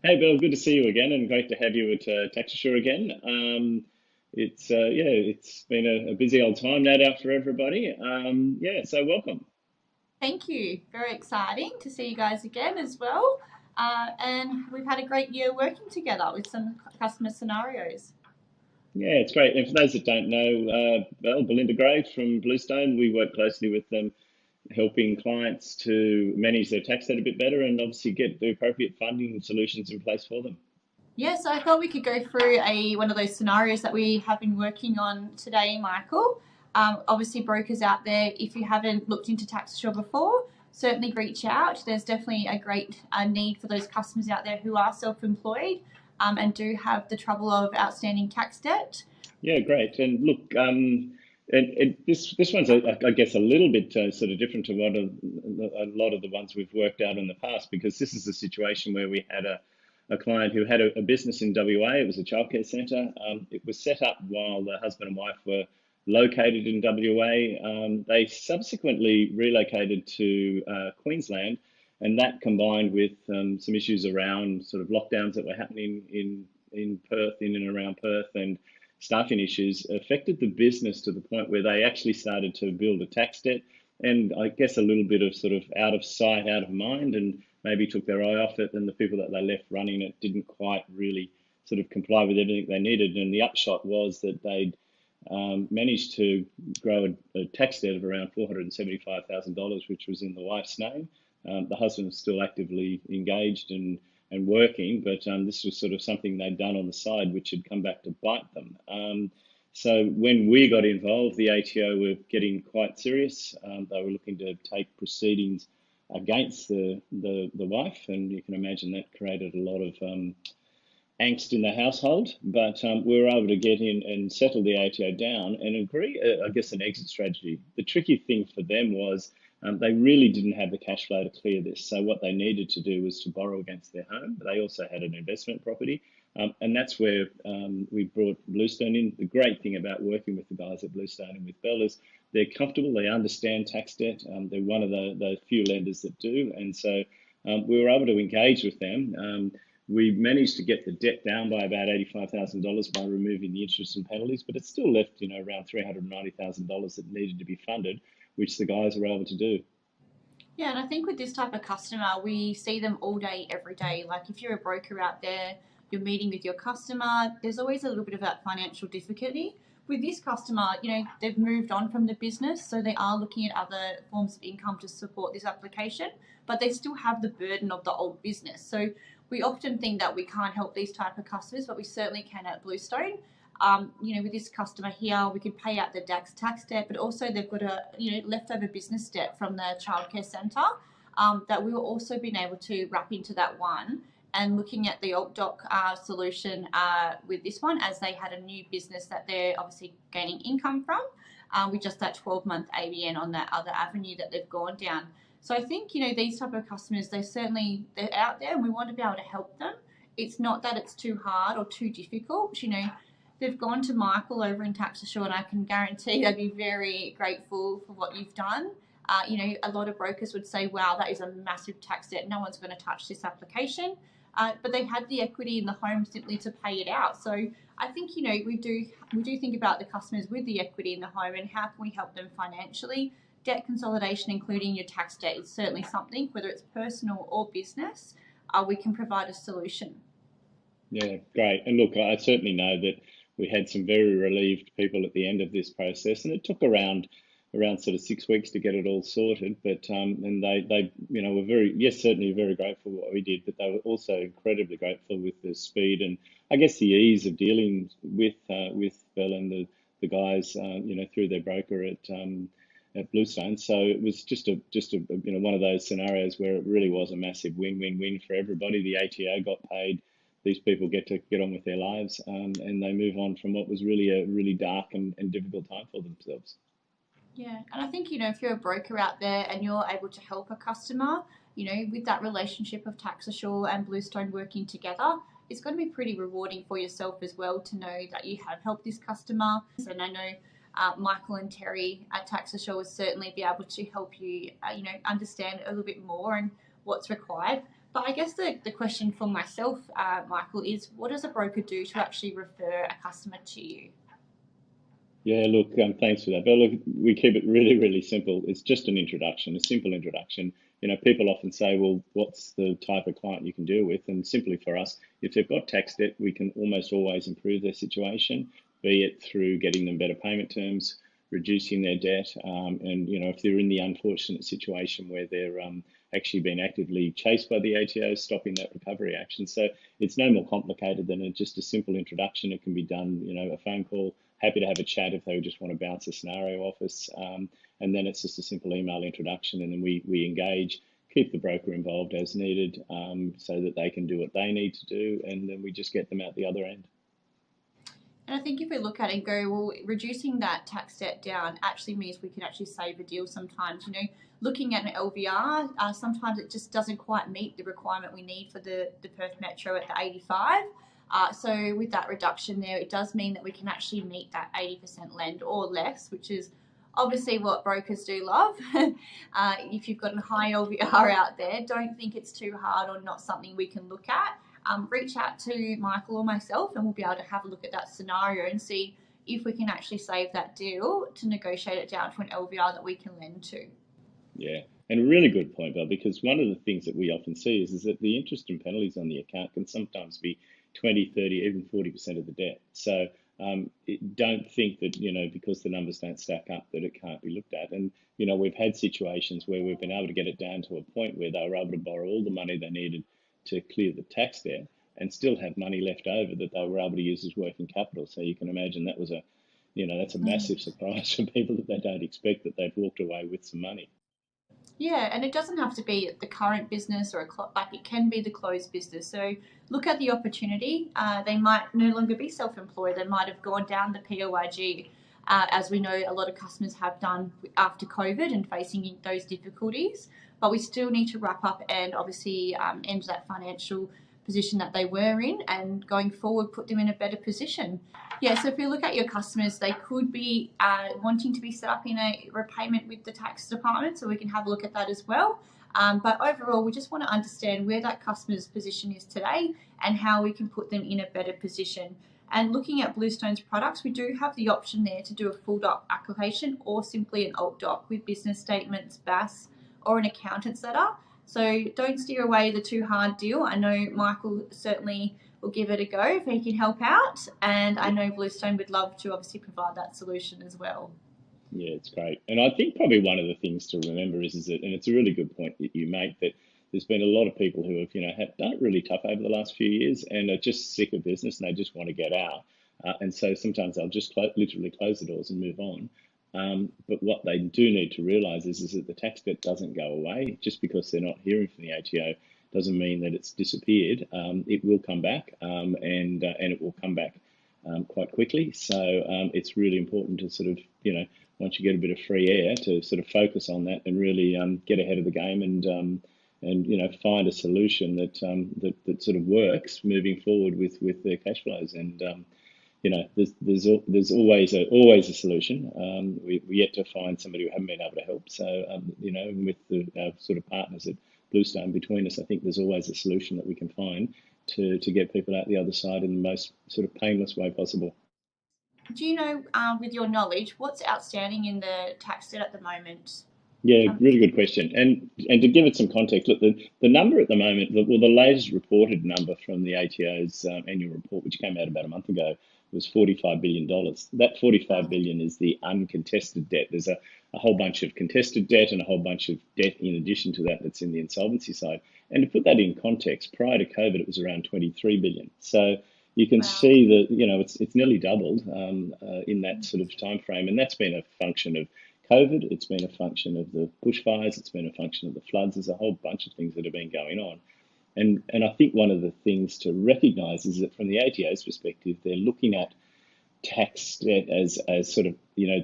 Hey Bill, good to see you again, and great to have you at Tax Assure again. It's been a busy old time, no doubt, for everybody. So welcome. Thank you. Very exciting to see you guys again as well. And we've had a great year working together with some customer scenarios. Yeah, it's great. And for those that don't know, Belinda Gray from Bluestone, we work closely with them, helping clients to manage their tax debt a bit better, and obviously get the appropriate funding solutions in place for them. Yeah, so I thought we could go through one of those scenarios that we have been working on today, Michael. Obviously, brokers out there, if you haven't looked into Tax Assure before, certainly reach out. There's definitely a great need for those customers out there who are self-employed and do have the trouble of outstanding tax debt. Yeah, great. And look, this one's, I guess, a little bit sort of different to a lot of the ones we've worked out in the past, because this is a situation where we had a client who had a business in WA. It was a childcare centre. It was set up while the husband and wife were located in WA. They subsequently relocated to Queensland, and that combined with some issues around sort of lockdowns that were happening in Perth, in and around Perth, and staffing issues affected the business to the point where they actually started to build a tax debt, and I guess a little bit of sort of out of sight, out of mind, and maybe took their eye off it. And the people that they left running it didn't quite really sort of comply with everything they needed. And the upshot was that they'd managed to grow a tax debt of around $475,000, which was in the wife's name. The husband was still actively engaged and working, but this was sort of something they'd done on the side, which had come back to bite them. So when we got involved, the ATO were getting quite serious. They were looking to take proceedings against the wife, and you can imagine that created a lot of angst in the household. But we were able to get in and settle the ATO down and agree, I guess, an exit strategy. The tricky thing for them was they really didn't have the cash flow to clear this. So what they needed to do was to borrow against their home. They also had an investment property. And that's where we brought Bluestone in. The great thing about working with the guys at Bluestone and with Bell is they're comfortable, they understand tax debt. They're one of the few lenders that do. And so we were able to engage with them. We managed to get the debt down by about $85,000 by removing the interest and penalties, but it still left, around $390,000 that needed to be funded, which the guys were able to do. Yeah, and I think with this type of customer, we see them all day, every day. Like if you're a broker out there, you're meeting with your customer, there's always a little bit of that financial difficulty. With this customer, they've moved on from the business, so they are looking at other forms of income to support this application, but they still have the burden of the old business. So we often think that we can't help these type of customers, but we certainly can at Bluestone. With this customer here, we could pay out the tax debt, but also they've got a leftover business debt from the childcare centre that we were also being able to wrap into that one. And looking at the alt doc solution with this one, as they had a new business that they're obviously gaining income from, with just that 12-month ABN on that other avenue that they've gone down. So I think these type of customers, they're out there, and we want to be able to help them. It's not that it's too hard or too difficult. They've gone to Michael over in Tax Assure, and I can guarantee they'd be very grateful for what you've done. A lot of brokers would say, wow, that is a massive tax debt. No one's going to touch this application. But they had the equity in the home simply to pay it out. So I think, we do think about the customers with the equity in the home and how can we help them financially. Debt consolidation, including your tax debt, is certainly something, whether it's personal or business, we can provide a solution. Yeah, great. And look, I certainly know that we had some very relieved people at the end of this process, and it took around sort of 6 weeks to get it all sorted. But and they were certainly very grateful for what we did, but they were also incredibly grateful with the speed and I guess the ease of dealing with Bell and the guys through their broker at Bluestone. So it was just a one of those scenarios where it really was a massive win-win-win for everybody. The ATO got paid. These people get to get on with their lives, and they move on from what was really a really dark and difficult time for themselves. Yeah, and I think, if you're a broker out there and you're able to help a customer, with that relationship of Tax Assure and Bluestone working together, it's going to be pretty rewarding for yourself as well to know that you have helped this customer. And I know Michael and Terry at Tax Assure will certainly be able to help you, understand a little bit more and what's required. But I guess the question for myself, Michael, is what does a broker do to actually refer a customer to you? Yeah, look, thanks for that. But look, we keep it really, really simple. It's just an introduction, a simple introduction. You know, people often say, well, what's the type of client you can deal with? And simply for us, if they've got tax debt, we can almost always improve their situation, be it through getting them better payment terms, reducing their debt, and, you know, if they're in the unfortunate situation where they're actually being actively chased by the ATO, stopping that recovery action. So it's no more complicated than just a simple introduction. It can be done, you know, a phone call. Happy to have a chat if they just want to bounce a scenario off us. And then it's just a simple email introduction, and then we engage, keep the broker involved as needed, so that they can do what they need to do, and then we just get them out the other end. And I think if we look at it and go, well, reducing that tax debt down actually means we can actually save a deal sometimes. You know, looking at an LVR, sometimes it just doesn't quite meet the requirement we need for the Perth Metro at the 85. So with that reduction there, it does mean that we can actually meet that 80% lend or less, which is obviously what brokers do love. If you've got a high LVR out there, don't think it's too hard or not something we can look at. Reach out to Michael or myself and we'll be able to have a look at that scenario and see if we can actually save that deal to negotiate it down to an LVR that we can lend to. Yeah, and a really good point, Bill, because one of the things that we often see is that the interest and penalties on the account can sometimes be 20, 30, even 40% of the debt. So don't think that, you know, because the numbers don't stack up that it can't be looked at. And, you know, we've had situations where we've been able to get it down to a point where they were able to borrow all the money they needed to clear the tax debt and still have money left over that they were able to use as working capital. So you can imagine that was a, you know, that's a massive surprise for people that they don't expect that they've walked away with some money. Yeah, and it doesn't have to be the current business or like it can be the closed business. So look at the opportunity. They might no longer be self-employed. They might have gone down the PAYG, as we know a lot of customers have done after COVID and facing those difficulties. But we still need to wrap up and obviously end that financial position that they were in and going forward put them in a better position. Yeah, so if you look at your customers, they could be wanting to be set up in a repayment with the tax department, so we can have a look at that as well. But overall, we just want to understand where that customer's position is today and how we can put them in a better position. And looking at Bluestone's products, we do have the option there to do a full doc application or simply an alt doc with business statements, BAS, or an accountant's letter. So don't steer away the too hard deal. I know Michael certainly will give it a go if he can help out, and I know Bluestone would love to obviously provide that solution as well. Yeah, it's great. And I think probably one of the things to remember is that, and it's a really good point that you make, that there's been a lot of people who have, you know, done it really tough over the last few years and are just sick of business and they just want to get out. And so sometimes they'll just literally close the doors and move on. But what they do need to realise is that the tax debt doesn't go away just because they're not hearing from the ATO. Doesn't mean that it's disappeared. It will come back, and it will come back quite quickly. So it's really important to sort of, you know, once you get a bit of free air, to sort of focus on that and really get ahead of the game and you know, find a solution that that sort of works moving forward with their cash flows. And you know, there's always a solution. We're yet to find somebody who haven't been able to help. So you know, with our sort of partners at Bluestone between us, I think there's always a solution that we can find to get people out the other side in the most sort of painless way possible. Do you know, with your knowledge, what's outstanding in the tax debt at the moment? Yeah, really good question. And to give it some context, look, the number at the moment, the latest reported number from the ATO's annual report, which came out about a month ago, was $45 billion. That $45 billion is the uncontested debt. There's a whole bunch of contested debt and a whole bunch of debt in addition to that that's in the insolvency side. And to put that in context, prior to COVID, it was around $23 billion. So you can see that, you know, it's nearly doubled in that sort of time frame. And that's been a function of COVID, it's been a function of the bushfires, it's been a function of the floods. There's a whole bunch of things that have been going on. And I think one of the things to recognise is that from the ATO's perspective, they're looking at tax debt as sort of, you know,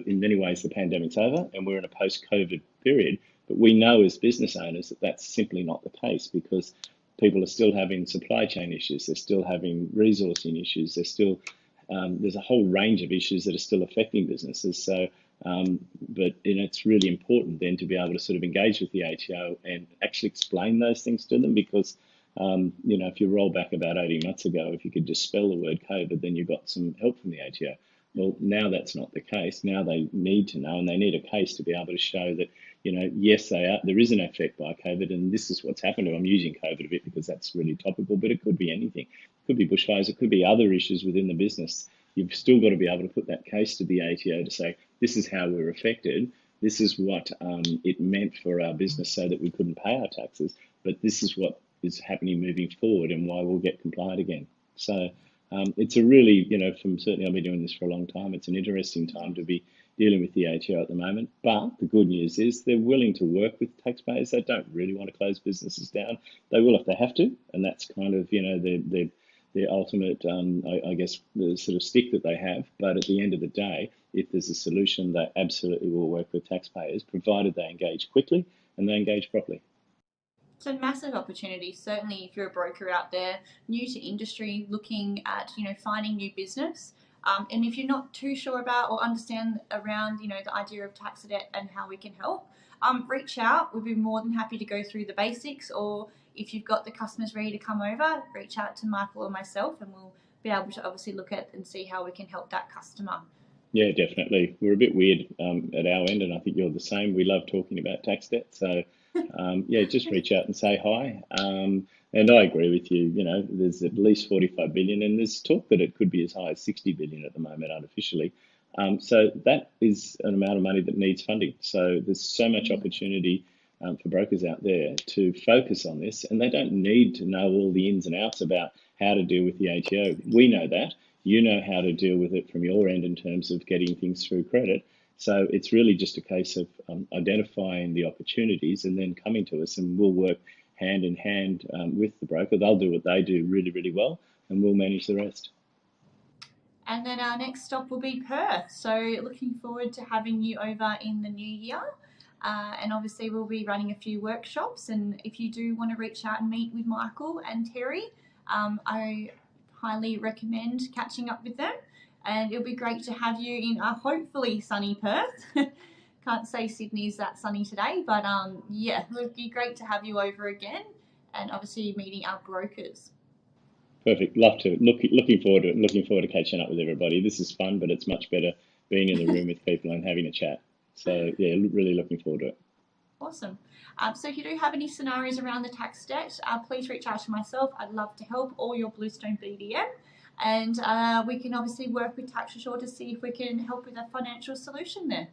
in many ways the pandemic's over and we're in a post-COVID period. But we know as business owners that that's simply not the case, because people are still having supply chain issues, they're still having resourcing issues, there's a whole range of issues that are still affecting businesses. So But it's really important then to be able to sort of engage with the ATO and actually explain those things to them, because if you roll back about 18 months ago, if you could just spell the word COVID, then you got some help from the ATO. Well, now that's not the case. Now they need to know, and they need a case to be able to show that, yes, there is an effect by COVID, and this is what's happened. I'm using COVID a bit because that's really topical, but it could be anything. It could be bushfires. It could be other issues within the business. You've still got to be able to put that case to the ATO to say, this is how we're affected. This is what it meant for our business so that we couldn't pay our taxes. But this is what is happening moving forward and why we'll get compliant again. So it's a really, certainly I've been doing this for a long time. It's an interesting time to be dealing with the ATO at the moment. But the good news is they're willing to work with taxpayers. They don't really want to close businesses down. They will if they have to. And that's kind of, their ultimate, I guess, the sort of stick that they have. But at the end of the day, if there's a solution, they absolutely will work with taxpayers, provided they engage quickly and they engage properly. It's a massive opportunity, certainly if you're a broker out there, new to industry, looking at, finding new business. And if you're not too sure about or understand around, the idea of tax debt and how we can help, reach out. We'd be more than happy to go through the basics, or if you've got the customers ready to come over, reach out to Michael or myself, and we'll be able to obviously look at and see how we can help that customer. Yeah, definitely. We're a bit weird at our end, and I think you're the same. We love talking about tax debt. So, just reach out and say hi. And I agree with you. There's at least 45 billion, and there's talk that it could be as high as 60 billion at the moment unofficially. So that is an amount of money that needs funding. So there's so much opportunity for brokers out there to focus on this, and they don't need to know all the ins and outs about how to deal with the ATO. We know that. You know how to deal with it from your end in terms of getting things through credit. So it's really just a case of identifying the opportunities and then coming to us, and we'll work hand in hand with the broker. They'll do what they do really, really well, and we'll manage the rest. And then our next stop will be Perth. So looking forward to having you over in the new year. And obviously we'll be running a few workshops. And if you do want to reach out and meet with Michael and Terry, I highly recommend catching up with them. And it'll be great to have you in a hopefully sunny Perth. Can't say Sydney's that sunny today, but it'll be great to have you over again, and obviously meeting our brokers. Perfect. Love to. Looking forward to it. Looking forward to catching up with everybody. This is fun, but it's much better being in the room with people and having a chat. So yeah, really looking forward to it. Awesome. So if you do have any scenarios around the tax debt, please reach out to myself. I'd love to help, or your Bluestone BDM. And we can obviously work with Tax Assure to see if we can help with a financial solution there.